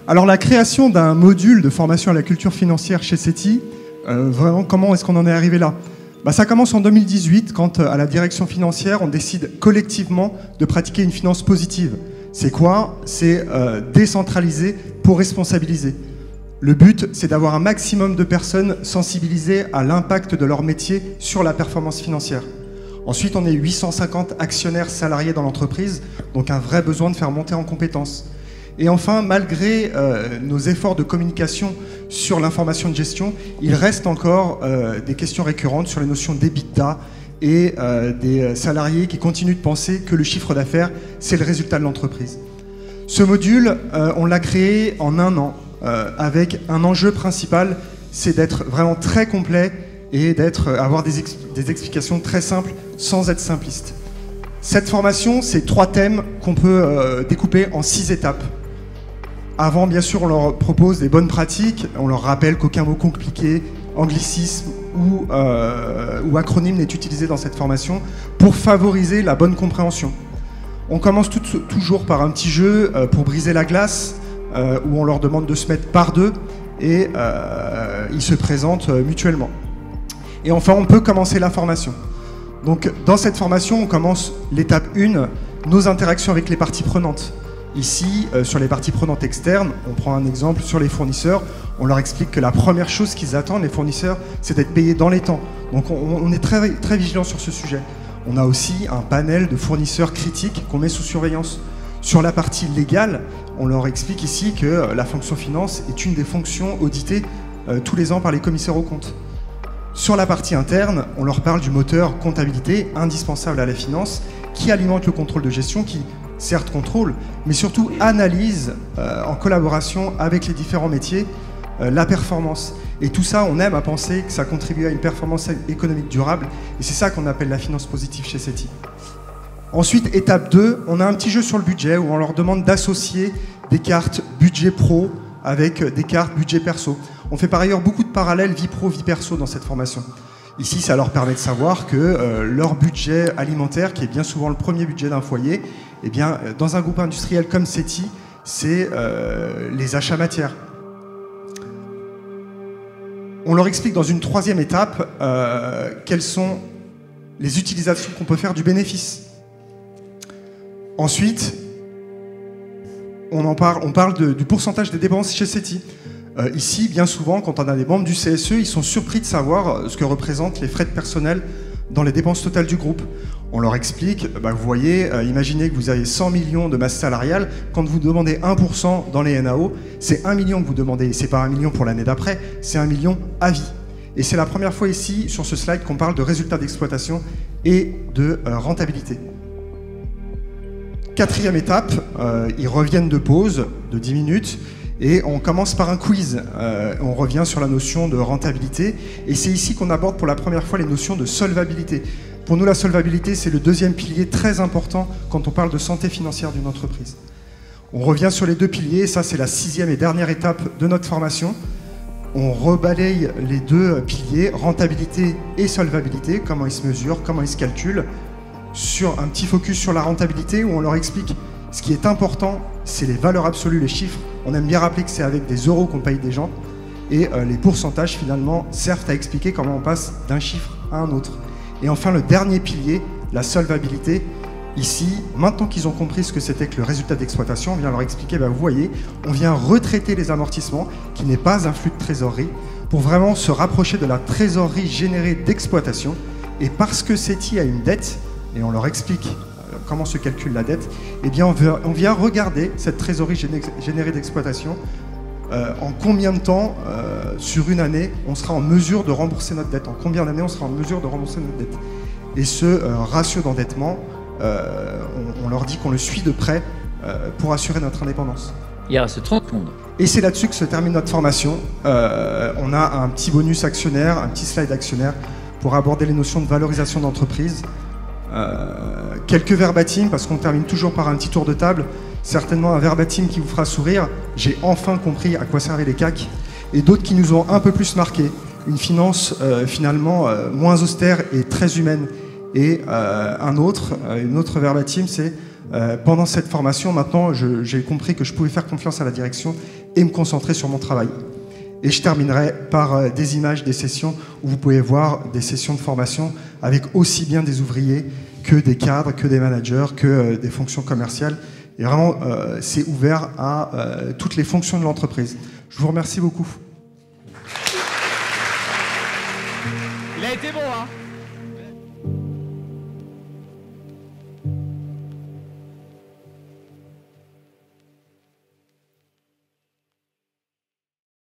Alors la création d'un module de formation à la culture financière chez CETI, vraiment comment est-ce qu'on en est arrivé là? Ça commence en 2018 quand à la direction financière on décide collectivement de pratiquer une finance positive. C'est quoi? C'est décentraliser pour responsabiliser. Le but, c'est d'avoir un maximum de personnes sensibilisées à l'impact de leur métier sur la performance financière. Ensuite, on est 850 actionnaires salariés dans l'entreprise, donc un vrai besoin de faire monter en compétences. Et enfin, malgré nos efforts de communication sur l'information de gestion, il reste encore des questions récurrentes sur les notions d'EBITDA et des salariés qui continuent de penser que le chiffre d'affaires, c'est le résultat de l'entreprise. Ce module, on l'a créé en 1 an, avec un enjeu principal, c'est d'être vraiment très complet et avoir des explications très simples sans être simpliste. Cette formation, c'est 3 thèmes qu'on peut découper en 6 étapes. Avant, bien sûr, on leur propose des bonnes pratiques, on leur rappelle qu'aucun mot compliqué, anglicisme ou acronyme n'est utilisé dans cette formation pour favoriser la bonne compréhension. On commence toujours par un petit jeu pour briser la glace, où on leur demande de se mettre par 2 et ils se présentent mutuellement. Et enfin, on peut commencer la formation. Donc, dans cette formation, on commence l'étape 1, nos interactions avec les parties prenantes. Ici, sur les parties prenantes externes, on prend un exemple sur les fournisseurs, on leur explique que la première chose qu'ils attendent, les fournisseurs, c'est d'être payés dans les temps. Donc, on est très, très vigilant sur ce sujet. On a aussi un panel de fournisseurs critiques qu'on met sous surveillance. Sur la partie légale, on leur explique ici que la fonction finance est une des fonctions auditées tous les ans par les commissaires aux comptes. Sur la partie interne, on leur parle du moteur comptabilité indispensable à la finance qui alimente le contrôle de gestion, qui certes contrôle, mais surtout analyse en collaboration avec les différents métiers la performance. Et tout ça, on aime à penser que ça contribue à une performance économique durable et c'est ça qu'on appelle la finance positive chez CETI. Ensuite, étape 2, on a un petit jeu sur le budget où on leur demande d'associer des cartes budget pro avec des cartes budget perso. On fait par ailleurs beaucoup de parallèles vie pro, vie perso dans cette formation. Ici, ça leur permet de savoir que leur budget alimentaire, qui est bien souvent le premier budget d'un foyer, eh bien, dans un groupe industriel comme CETI, c'est les achats matières. On leur explique dans une 3e étape quelles sont les utilisations qu'on peut faire du bénéfice. Ensuite, on parle du pourcentage des dépenses chez CETI. Ici, bien souvent, quand on a des membres du CSE, ils sont surpris de savoir ce que représentent les frais de personnel dans les dépenses totales du groupe. On leur explique, vous voyez, imaginez que vous avez 100 millions de masse salariale, quand vous demandez 1% dans les NAO, c'est 1 million que vous demandez, c'est pas 1 million pour l'année d'après, c'est 1 million à vie. Et c'est la première fois ici, sur ce slide, qu'on parle de résultats d'exploitation et de rentabilité. 4e étape, ils reviennent de pause de 10 minutes et on commence par un quiz. On revient sur la notion de rentabilité et c'est ici qu'on aborde pour la première fois les notions de solvabilité. Pour nous, la solvabilité, c'est le 2e pilier très important quand on parle de santé financière d'une entreprise. On revient sur les 2 piliers, ça c'est la 6e et dernière étape de notre formation. On rebalaye les 2 piliers, rentabilité et solvabilité, comment ils se mesurent, comment ils se calculent, sur un petit focus sur la rentabilité où on leur explique ce qui est important, c'est les valeurs absolues, les chiffres. On aime bien rappeler que c'est avec des euros qu'on paye des gens et les pourcentages finalement servent à expliquer comment on passe d'un chiffre à un autre. Et enfin le dernier pilier, la solvabilité. Ici, maintenant qu'ils ont compris ce que c'était que le résultat d'exploitation, on vient leur expliquer, vous voyez, on vient retraiter les amortissements qui n'est pas un flux de trésorerie pour vraiment se rapprocher de la trésorerie générée d'exploitation. Et parce que CETI a une dette, et on leur explique comment se calcule la dette, eh bien on vient regarder cette trésorerie générée d'exploitation, en combien de temps, sur une année, on sera en mesure de rembourser notre dette, en combien d'années on sera en mesure de rembourser notre dette. Et ce ratio d'endettement, on leur dit qu'on le suit de près pour assurer notre indépendance. Il reste 30 secondes. Et c'est là-dessus que se termine notre formation. On a un petit bonus actionnaire, un petit slide actionnaire pour aborder les notions de valorisation d'entreprise. Quelques verbatim, parce qu'on termine toujours par un petit tour de table. Certainement un verbatim qui vous fera sourire. J'ai enfin compris à quoi servaient les CAC. Et d'autres qui nous ont un peu plus marqué. Une finance finalement moins austère et très humaine. Et une autre verbatim, c'est Pendant cette formation, maintenant, j'ai compris que je pouvais faire confiance à la direction et me concentrer sur mon travail. Et je terminerai par des images des sessions où vous pouvez voir des sessions de formation avec aussi bien des ouvriers que des cadres, que des managers, que des fonctions commerciales. Et vraiment, c'est ouvert à toutes les fonctions de l'entreprise. Je vous remercie beaucoup. Il a été bon, hein ?